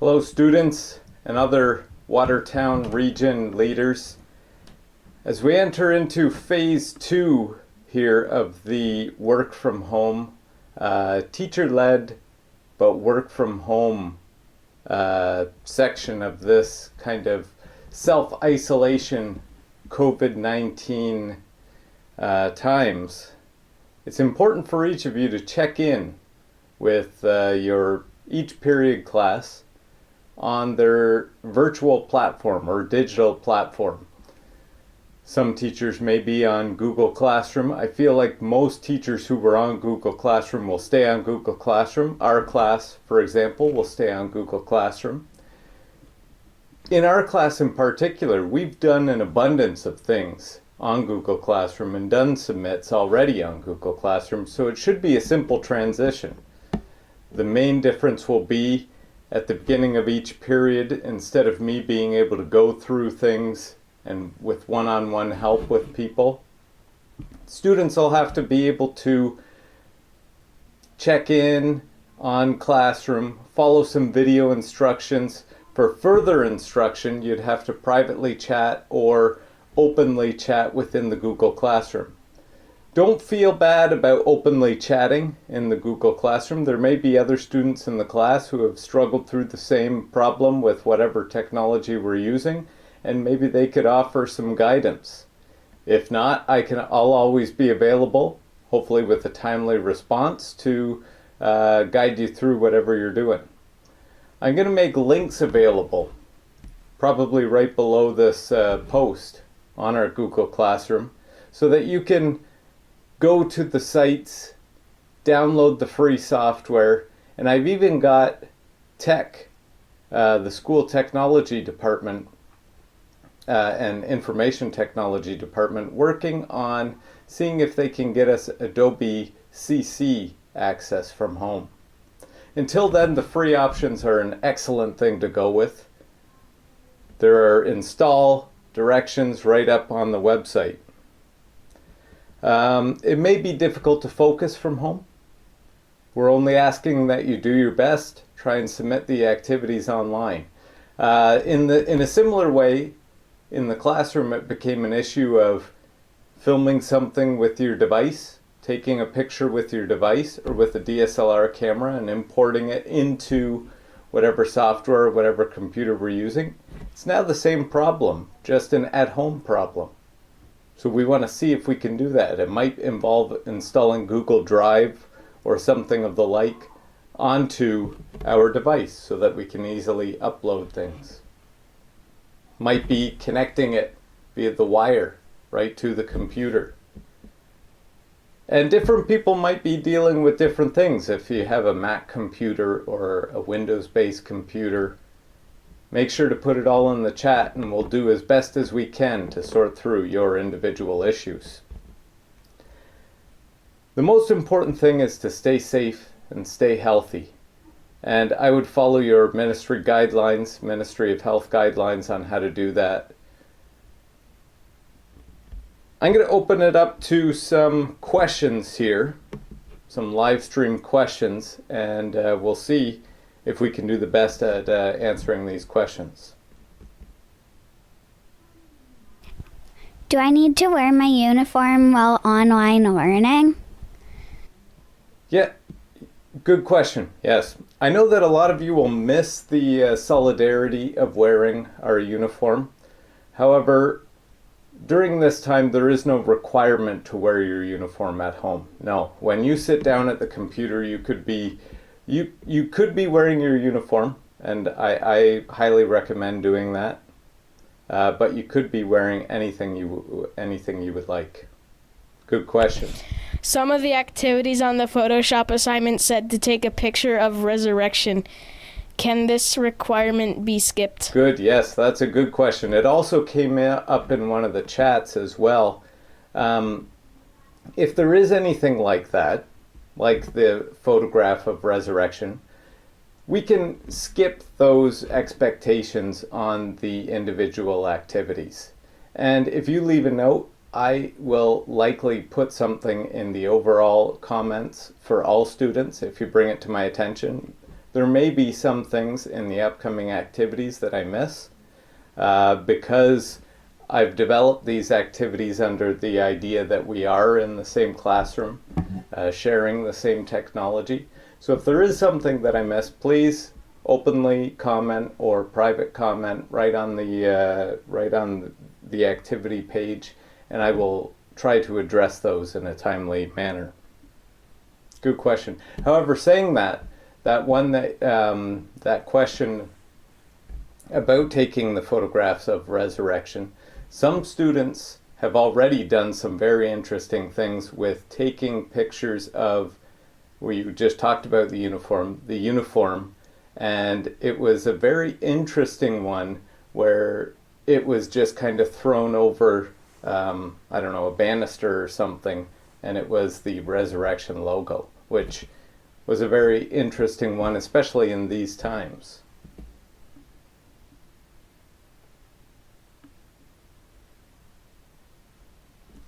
Hello students and other Watertown region leaders. As we enter into phase 2 here of the work from home, teacher-led but work from home section of this kind of self-isolation COVID-19 times, it's important for each of you to check in with your each period class on their virtual platform or digital platform. Some teachers may be on Google Classroom. I feel like most teachers who were on Google Classroom will stay on Google Classroom. Our class, for example, will stay on Google Classroom. In our class in particular, we've done an abundance of things on Google Classroom and done submits already on Google Classroom, so it should be a simple transition. The main difference will be at the beginning of each period, instead of me being able to go through things and with one-on-one help with people, students will have to be able to check in on Classroom, follow some video instructions. For further instruction, you'd have to privately chat or openly chat within the Google Classroom. Don't feel bad about openly chatting in the Google Classroom. There may be other students in the class who have struggled through the same problem with whatever technology we're using, and maybe they could offer some guidance. If not, I'll always be available, hopefully with a timely response, to guide you through whatever you're doing. I'm going to make links available, probably right below this post on our Google Classroom, so that you can go to the sites, download the free software, and I've even got the school technology department and information technology department working on seeing if they can get us Adobe CC access from home. Until then, the free options are an excellent thing to go with. There are install directions right up on the website. It may be difficult to focus from home. We're only asking that you do your best, try and submit the activities online. In a similar way, in the classroom it became an issue of filming something with your device, taking a picture with your device or with a DSLR camera and importing it into whatever software, whatever computer we're using. It's now the same problem, just an at-home problem. So we want to see if we can do that. It might involve installing Google Drive or something of the like onto our device so that we can easily upload things. Might be connecting it via the wire right to the computer. And different people might be dealing with different things. If you have a Mac computer or a Windows-based computer, make sure to put it all in the chat and we'll do as best as we can to sort through your individual issues. The most important thing is to stay safe and stay healthy. And I would follow your ministry guidelines, Ministry of Health guidelines on how to do that. I'm going to open it up to some questions here, some live stream questions, and we'll see if we can do the best at answering these questions. Do I need to wear my uniform while online learning? Yeah, good question. Yes. I know that a lot of you will miss the solidarity of wearing our uniform. However, during this time, there is no requirement to wear your uniform at home. No, when you sit down at the computer, you could be wearing your uniform, and I highly recommend doing that. But you could be wearing anything you would like. Good question. Some of the activities on the Photoshop assignment said to take a picture of resurrection. Can this requirement be skipped? Good, yes, that's a good question. It also came up in one of the chats as well. If there is anything like that, like the photograph of resurrection, we can skip those expectations on the individual activities. And if you leave a note, I will likely put something in the overall comments for all students if you bring it to my attention. there may be some things in the upcoming activities that I miss because I've developed these activities under the idea that we are in the same classroom, sharing the same technology. So if there is something that I miss, please openly comment or private comment right on the activity page, and I will try to address those in a timely manner. Good question. However, saying that question about taking the photographs of resurrection, some students have already done some very interesting things with taking pictures of, we just talked about the uniform, and it was a very interesting one where it was just kind of thrown over, I don't know, a banister or something, and it was the resurrection logo, which was a very interesting one, especially in these times.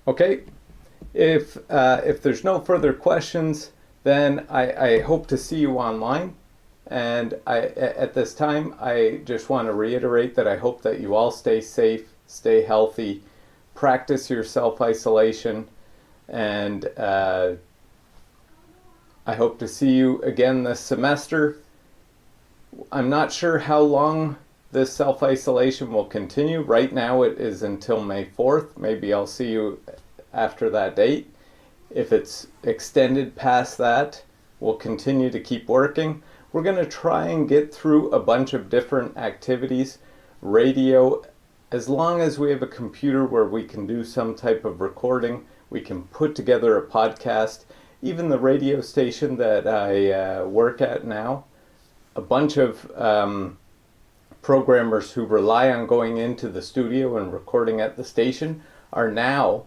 Okay, if there's no further questions, then I hope to see you online. And at this time, I just want to reiterate that I hope that you all stay safe, stay healthy, practice your self-isolation, and I hope to see you again this semester. I'm not sure how long this self-isolation will continue. Right now it is until May 4th. Maybe I'll see you after that date. If it's extended past that, we'll continue to keep working. We're going to try and get through a bunch of different activities. Radio, as long as we have a computer where we can do some type of recording, we can put together a podcast. Even the radio station that I work at now, a bunch of programmers who rely on going into the studio and recording at the station are now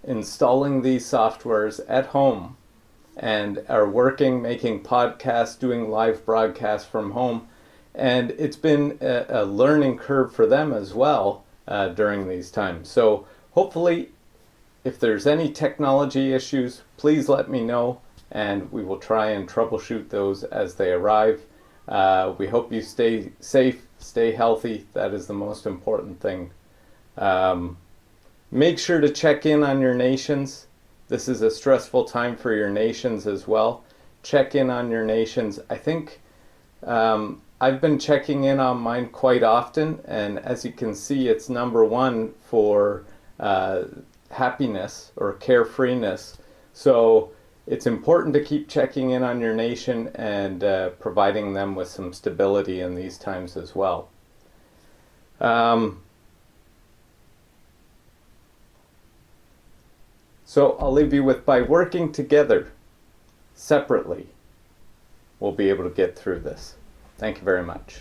installing these softwares at home and are working, making podcasts, doing live broadcasts from home. And it's been a learning curve for them as well during these times. So hopefully, if there's any technology issues, please let me know, and we will try and troubleshoot those as they arrive. We hope you stay safe, stay healthy. That is the most important thing. Make sure to check in on your nations. This is a stressful time for your nations as well. Check in on your nations. I think I've been checking in on mine quite often, and as you can see, it's number one for happiness or carefreeness. So it's important to keep checking in on your nation and providing them with some stability in these times as well. So I'll leave you with, by working together, separately, we'll be able to get through this. Thank you very much.